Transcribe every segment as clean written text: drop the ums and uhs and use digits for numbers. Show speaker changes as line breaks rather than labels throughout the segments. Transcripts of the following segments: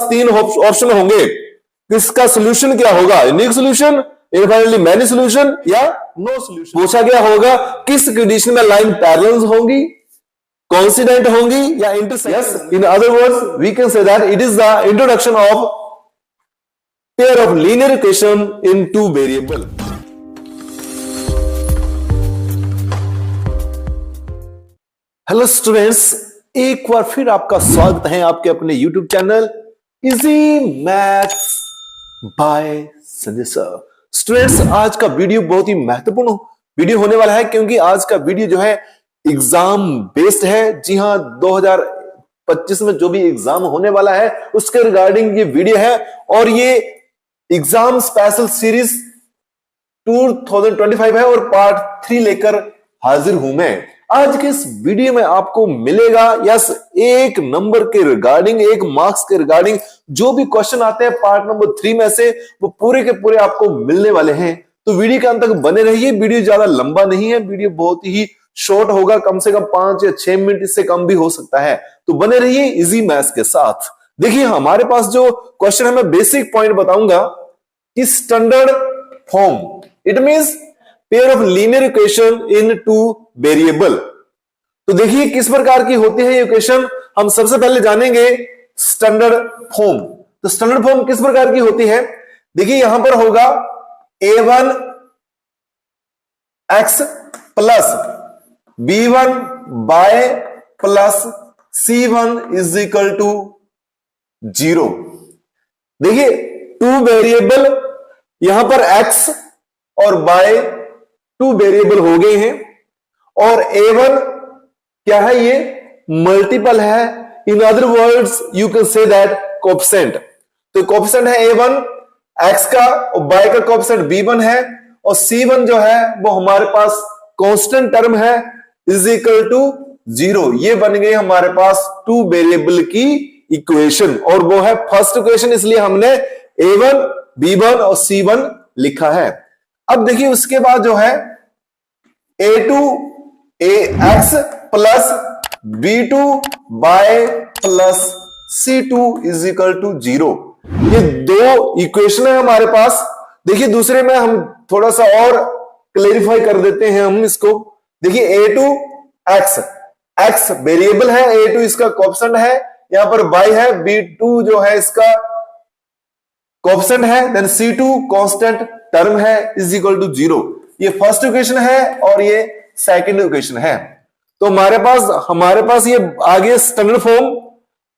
तीन ऑप्शन होंगे, किसका सोल्यूशन क्या होगा, unique solution, infinitely many solution या नो सोल्यूशन। पूछा गया होगा किस कंडीशन में लाइन पैरेलल होंगी, कोइंसिडेंट होंगी या intersect. Yes, in other words we can say that it is the introduction of pair of linear equation in two variable. Hello students, एक बार फिर आपका स्वागत है आपके अपने YouTube channel easy maths by Sanjay sir. Students, आज का वीडियो बहुत ही महत्वपूर्ण वीडियो होने वाला है, क्योंकि आज का वीडियो जो है एग्जाम बेस्ड है। जी हां, 2025 में जो भी एग्जाम होने वाला है उसके रिगार्डिंग ये वीडियो है, और ये एग्जाम स्पेशल सीरीज 2025 है और पार्ट 3 लेकर हाजिर हूं मैं। आज के इस वीडियो में आपको मिलेगा यस एक नंबर के रिगार्डिंग, एक मार्क्स के रिगार्डिंग जो भी क्वेश्चन आते हैं पार्ट नंबर 3 में से, वो पूरे के पूरे आपको मिलने वाले हैं। तो वीडियो के अंत तक बने रहिए। वीडियो ज्यादा लंबा नहीं है, वीडियो बहुत ही शॉर्ट होगा, कम से कम 5 या 6 मिनट, इससे कम भी हो सकता है। तो बने रहिए इजी मैथ्स के साथ। देखिए, हमारे पास जो क्वेश्चन है, मैं बेसिक पॉइंट बताऊंगा कि standard form, it means pair of linear equation in two variable. तो देखिए किस प्रकार की होती है ये इक्वेशन, हम सबसे पहले जानेंगे स्टैंडर्ड फॉर्म। तो स्टैंडर्ड फॉर्म किस प्रकार की होती है, देखिए यहां पर होगा a1 x plus b1 y plus c1 is equal to 0। देखिए टू वेरिएबल, यहां पर x और y टू वेरिएबल हो गए हैं, और a1 क्या है, ये मल्टीपल है। इन other words you can say that coefficient. तो कोएफिशिएंट है a1 x का, और y का कोएफिशिएंट b1 है, और c1 जो है वो हमारे पास कांस्टेंट टर्म है, इज इक्वल टू 0। ये बन गई हमारे पास टू वेरिएबल की इक्वेशन, और वो है फर्स्ट इक्वेशन, इसलिए हमने a1 b1 और c1 लिखा है। अब देखिए उसके बाद जो है a2 ax plus b2 y plus c2 is equal to 0। ये दो इक्वेशन है हमारे पास। देखिए दूसरे में हम थोड़ा सा और क्लेरिफाई कर देते हैं हम इसको। देखिए a2 x वेरिएबल है, a2 इसका कोएफिशिएंट है, यहां पर y है, b2 जो है इसका कोएफिशिएंट है, देन c2 कांस्टेंट टर्म है, इज इक्वल टू 0। ये फर्स्ट इक्वेशन है और ये सेकंड इक्वेशन है। तो हमारे पास ये आगे स्टैंडर्ड फॉर्म।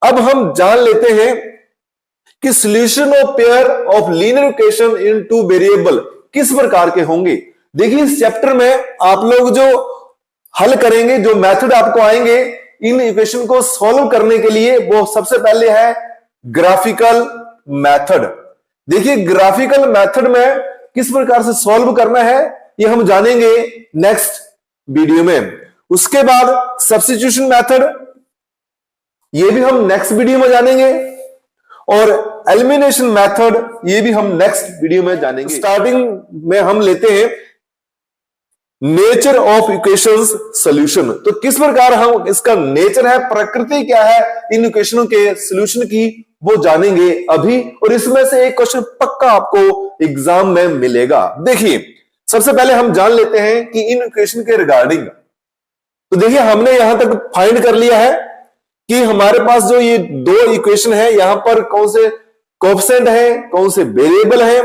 अब हम जान लेते हैं कि solution of pair of linear equation in two variable किस प्रकार के होंगे। देखिए इस चैप्टर में आप लोग जो हल करेंगे, जो मेथड आपको आएंगे इन इक्वेशन को सॉल्व करने के लिए, वो सबसे पहले है ग्राफिकल मेथड। देखिए ग्राफिकल मेथड में किस प्रकार से सॉल्व करना है ये हम जानेंगे नेक्स्ट वीडियो में। उसके बाद सब्स्टिट्यूशन मेथड, ये भी हम नेक्स्ट वीडियो में जानेंगे, और एलिमिनेशन मेथड ये भी हम नेक्स्ट वीडियो में जानेंगे। स्टार्टिंग में हम लेते हैं नेचर ऑफ इक्वेशंस सॉल्यूशन। तो किस प्रकार हम इसका नेचर है, प्रकृति क्या है इन इक्वेशनों के सॉल्यूशन की, वो जानेंगे अभी। और इसमें से एक क्वेश्चन पक्का आपको एग्जाम में मिलेगा। देखिए सबसे पहले हम जान लेते हैं कि इन इक्वेशन के रिगार्डिंग। तो देखिए हमने यहां तक फाइंड कर लिया है कि हमारे पास जो ये दो इक्वेशन है, यहां पर कौन से कोएफिशिएंट है, कौन से वेरिएबल है।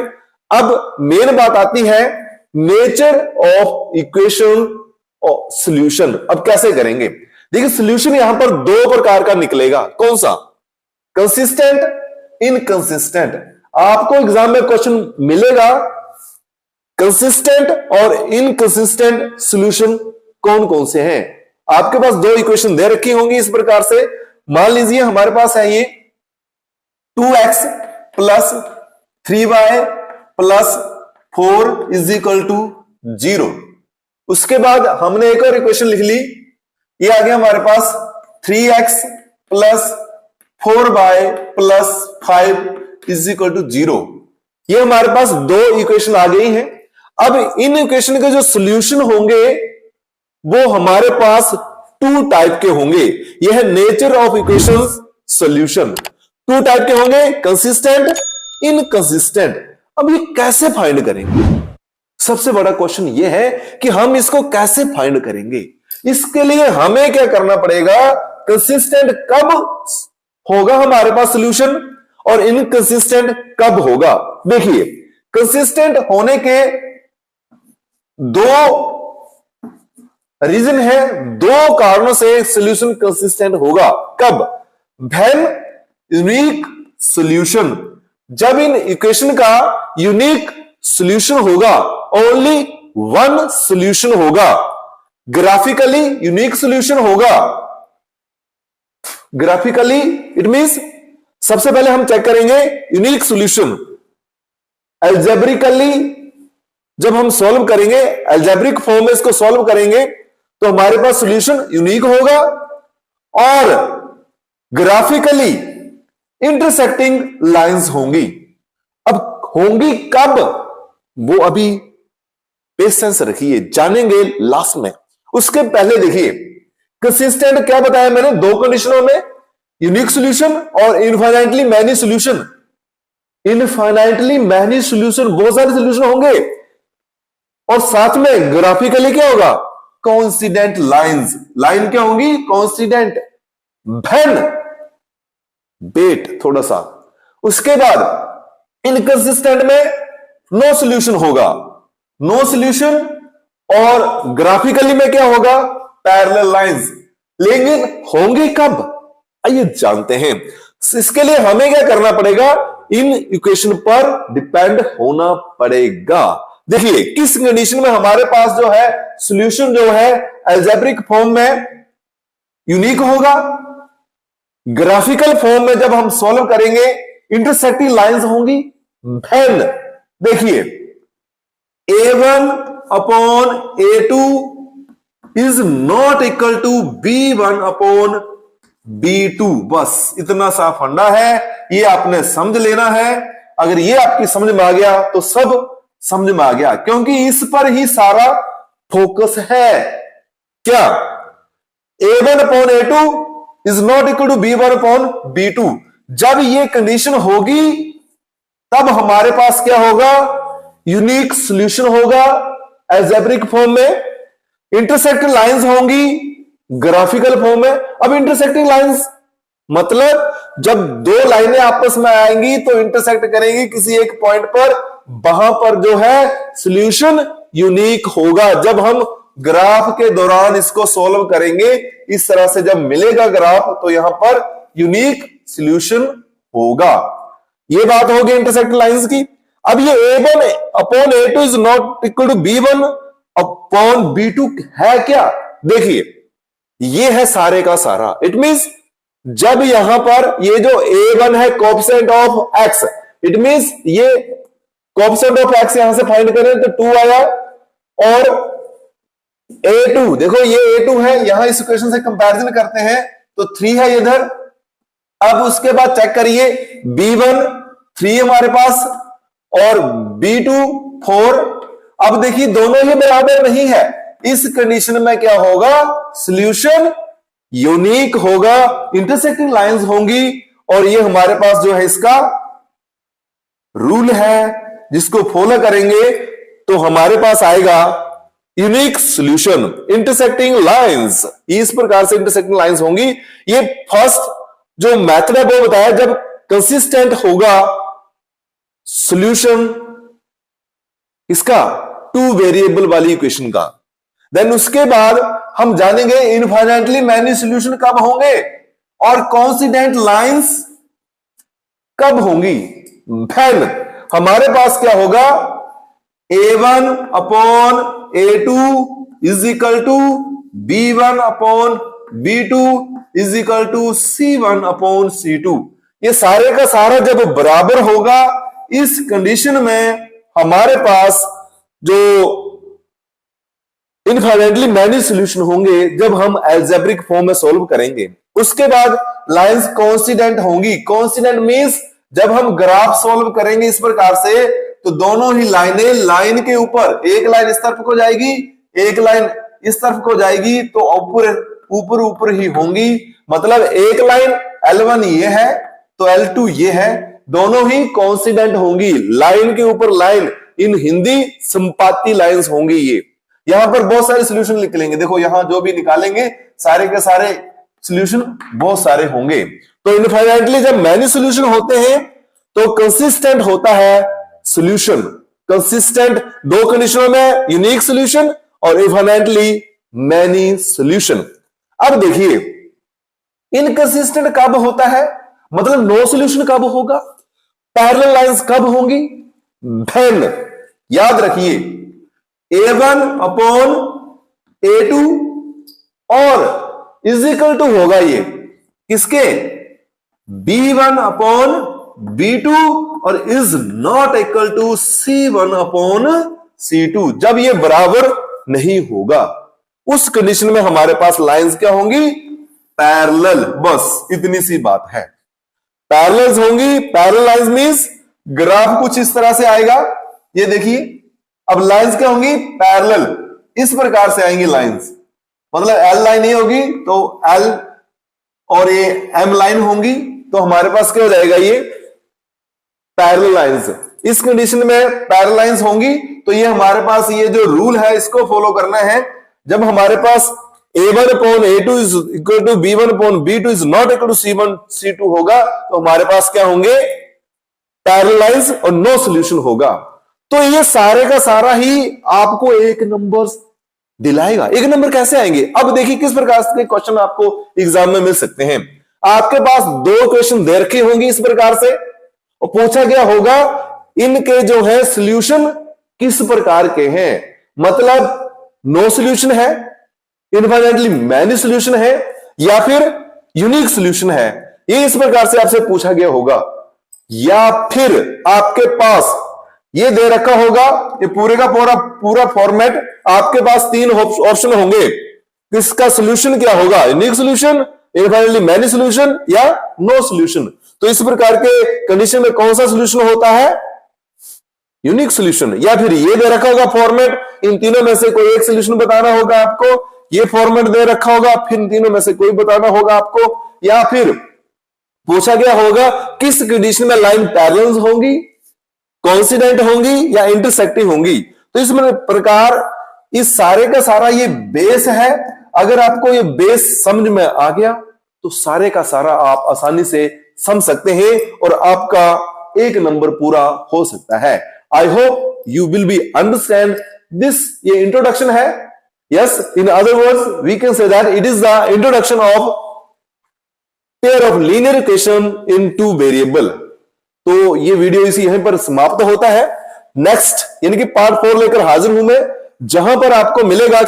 अब मेन बात आती है नेचर ऑफ इक्वेशन और सॉल्यूशन। अब कैसे करेंगे, देखिए सॉल्यूशन यहां पर दो प्रकार का निकलेगा। कौन सा, कंसिस्टेंट, इनकंसिस्टेंट। आपको एग्जाम में क्वेश्चन मिलेगा कंसिस्टेंट और इनकंसिस्टेंट सॉल्यूशन कौन कौन से हैं। आपके पास दो इक्वेशन दे रखी होंगी इस प्रकार से। मान लीजिए हमारे पास है ये 2x plus 3y plus 4 is equal to 0। उसके बाद हमने एक और इक्वेशन लिख ली, ये आ गया हमारे पास 3x plus 4y plus 5 is equal to 0। ये हमारे पास दो इक्वेशन आ गई हैं। अब इन इक्वेशन के जो सॉल्यूशन होंगे वो हमारे पास टू टाइप के होंगे। यह है nature of equations solution. Two type के होंगे, कंसिस्टेंट, इनकंसिस्टेंट। अब ये कैसे फाइंड करेंगे? सबसे बड़ा क्वेश्चन ये है कि हम इसको कैसे फाइंड करेंगे। इसके लिए हमें क्या करना पड़ेगा, कंसिस्टेंट कब होगा हमारे पास सॉल्यूशन और इनकंसिस्टेंट कब होगा। देखिए, कंसिस्टेंट होने के दो रीजन है, दो कारणों से सॉल्यूशन कंसिस्टेंट होगा। कब? व्हेन यूनिक सॉल्यूशन, जब इन इक्वेशन का यूनिक सॉल्यूशन होगा, ओनली वन सॉल्यूशन होगा, ग्राफिकली यूनिक सॉल्यूशन होगा। ग्राफिकली इट मींस सबसे पहले हम चेक करेंगे यूनिक सॉल्यूशन। एल्जेब्रिकली जब हम सॉल्व करेंगे, एल्जेब्रिक फॉर्म में इसको सॉल्व करेंगे तो हमारे पास सॉल्यूशन यूनिक होगा। और ग्राफिकली इंटरसेक्टिंग लाइंस होंगी। अब होंगी कब, वो अभी पेशेंस रखिए, जानेंगे लास्ट में। उसके पहले देखिए, कंसिस्टेंट क्या बताया मैंने, दो कंडीशनों में, यूनिक सॉल्यूशन और infinitely many solution. Infinitely many solution, बहुत सारे सॉल्यूशन होंगे, और साथ में ग्राफिकली क्या होगा, कोइंसिडेंट लाइंस। लाइन क्या होंगी, कोइंसिडेंट। व्हेन, वेट थोड़ा सा। उसके बाद इनकंसिस्टेंट में नो सॉल्यूशन होगा, नो सॉल्यूशन, और ग्राफिकली में क्या होगा, पैरेलल लाइंस। लेकिन होंगे कब, आइए जानते हैं। इसके लिए हमें क्या करना पड़ेगा, इन इक्वेशन पर डिपेंड होना पड़ेगा। देखिए, किस कंडीशन में हमारे पास जो है सॉल्यूशन जो है अलजेब्रिक फॉर्म में यूनिक होगा, ग्राफिकल फॉर्म में जब हम सॉल्व करेंगे इंटरसेक्टिंग लाइंस होंगी। व्हेन, देखिए, a1 upon a2 is not equal to b1 upon b2। बस इतना सा फंडा है, ये आपने समझ लेना है। अगर ये आपकी समझ में आ गया तो सब समझ में आ गया, क्योंकि इस पर ही सारा फोकस है। क्या, a1 upon a2 is not equal to b1 upon b2। जब ये कंडीशन होगी तब हमारे पास क्या होगा, यूनिक सॉल्यूशन होगा अलजेब्रिक फॉर्म में। इंटरसेक्टिंग लाइंस होंगी ग्राफिकल फॉर्म में। अब इंटरसेक्टिंग लाइंस मतलब जब दो लाइनें आपस में आएंगी तो इंटरसेक्ट करेंगी किसी एक पॉइंट पर, वहां पर जो है सॉल्यूशन यूनिक होगा। जब हम ग्राफ के दौरान इसको सॉल्व करेंगे, इस तरह से जब मिलेगा ग्राफ, तो यहां पर यूनिक सॉल्यूशन होगा। ये बात होगी इंटरसेक्टिंग लाइंस की। अब ये a1 upon a2 is not equal to b1 upon b2 है क्या, देखिए, ये है सारे का सारा। इट मींस जब यहां पर ये जो a1 है coefficient of x, it means ये कोएफिशिएंट ऑफ x यहां से फाइंड करें तो 2 आया, और a2 देखो ये a2 है, यहां इस इक्वेशन से कंपैरिजन करते हैं तो 3 है इधर। अब उसके बाद चेक करिए, b1 3 हमारे पास और b2 4। अब देखिए दोनों ही बराबर नहीं है, इस कंडीशन में क्या होगा, सॉल्यूशन यूनिक होगा, इंटरसेक्टिंग लाइंस होंगी, और ये हमारे पास जो है इसका रूल है, जिसको फॉलो करेंगे तो हमारे पास आएगा यूनिक सॉल्यूशन। इंटरसेक्टिंग लाइंस, इस प्रकार से इंटरसेक्टिंग लाइंस होंगी। ये फर्स्ट जो मेथड है वो बताया, जब कंसिस्टेंट होगा सॉल्यूशन इसका टू वेरिएबल वाली इक्वेशन का। देन उसके बाद हम जानेंगे इनफाइनाइटली मैनी सॉल्यूशन कब होंगे और कोइंसिडेंट लाइंस कब होंगी। व्हेन हमारे पास क्या होगा, a1 upon a2 is equal to b1 upon b2 is equal to c1 upon c2। ये सारे का सारा जब बराबर होगा, इस कंडीशन में हमारे पास जो इनफाइनाइटली मैनी सॉल्यूशन होंगे जब हम अलजेब्रिक फॉर्म में सॉल्व करेंगे। उसके बाद लाइंस कोइंसिडेंट होंगी। कोइंसिडेंट मींस जब हम ग्राफ सॉल्व करेंगे इस प्रकार से, तो दोनों ही लाइनें लाइन के ऊपर, एक लाइन इस तरफ को जाएगी, एक लाइन इस तरफ को जाएगी, तो ऊपर ऊपर ही होंगी। मतलब एक लाइन L1 ये है तो L2 ये है, दोनों ही कॉन्सिडेंट होंगी, लाइन के ऊपर लाइन, इन हिंदी संपाती लाइंस होंगी ये। यहां पर बहुत सारे सॉल्यूशन निकलेंगे, देखो यहां जो भी निकालेंगे सारे के सारे सॉल्यूशन बहुत सारे होंगे। तो इनफाइनाइटली जब मैनी सॉल्यूशन होते हैं तो कंसिस्टेंट होता है सॉल्यूशन। कंसिस्टेंट दो कंडीशनों में, यूनिक सॉल्यूशन और इनफाइनाइटली मैनी सॉल्यूशन। अब देखिए इनकंसिस्टेंट कब होता है, मतलब नो सॉल्यूशन कब होगा, पैरेलल लाइंस कब होंगी, धन याद रखिए A1 अपॉन A2 और इज इक्वल टू होगा ये किसके, B1 अपॉन B2 और is not equal to C1 upon C2। जब ये बराबर नहीं होगा उस कंडीशन में हमारे पास लाइंस क्या होंगी, पैरेलल। बस इतनी सी बात है, पैरेलल्स होंगी। पैरेलल लाइंस मींस ग्राफ कुछ इस तरह से आएगा, ये देखिए। अब लाइंस क्या होंगी, पैरेलल, इस प्रकार से आएंगी लाइंस, मतलब L लाइन नहीं होगी तो L और ये M लाइन होंगी, तो हमारे पास क्या हो जाएगा, ये पैरेलल लाइंस। इस कंडीशन में पैरेलल लाइंस होंगी तो ये हमारे पास ये जो रूल है इसको फॉलो करना है। जब हमारे पास A1 upon A2 is equal to B1 upon B2 is not equal to C1 C2 होगा, तो हमारे पास क्या होंगे, पैरेलल लाइंस और नो सॉल्यूशन होगा। तो ये सारे का सारा ही आपको एक नंबर दिलाएगा। एक नंबर कैसे आएंगे, अब देखिए किस प्रकार के क्वेश्चन आपको एग्जाम में मिल सकते हैं। आपके पास दो क्वेश्चन दे रखे होंगे इस प्रकार से और पूछा गया होगा इनके जो है सॉल्यूशन किस प्रकार के हैं, मतलब नो सॉल्यूशन है, इनफाइनाइटली मैनी सॉल्यूशन है, या फिर यूनिक सॉल्यूशन है। ये इस प्रकार से आपसे पूछा गया होगा। या फिर आपके पास ये दे रखा होगा, ये पूरे का पूरा फॉर्मेट, आपके पास तीन ऑप्शन होंगे, इसका सॉल्यूशन क्या होगा, unique solution, infinitely many solution या नो सॉल्यूशन। तो इस प्रकार के कंडीशन में कौन सा सॉल्यूशन होता है, यूनिक सॉल्यूशन। या फिर ये दे रखा होगा फॉर्मेट, इन तीनों में से कोई एक सॉल्यूशन बताना होगा आपको। ये फॉर्मेट दे रखा होगा, फिर इन तीनों में से कोई बताना होगा आपको। या फिर पूछा गया होगा किस कंडीशन में लाइन पैरेलल होंगी, कॉन्सिडेंट होंगी या इंटरसेक्टिंग होंगी। तो इस प्रकार इस सारे का सारा ये बेस है। अगर आपको ये बेस समझ में आ गया तो सारे का सारा आप आसानी से समझ सकते हैं और आपका एक नंबर पूरा हो सकता है। I hope you will be understand this. ये इंट्रोडक्शन है। Yes, in other words we can say that it is the introduction of pair of linear equation in two variable. तो ये वीडियो इसी यहीं पर समाप्त होता है। नेक्स्ट यानी कि पार्ट 4 लेकर हाजिर हूं मैं, जहां पर आपको मिलेगा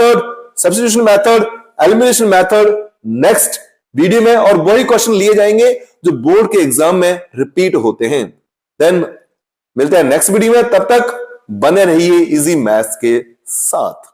substitution method, elimination method next video में, और वही क्वेश्चन लिए जाएंगे जो बोर्ड के एग्जाम में रिपीट होते हैं। देन मिलते हैं नेक्स्ट वीडियो में, तब तक बने रहिए इजी मैथ्स के साथ।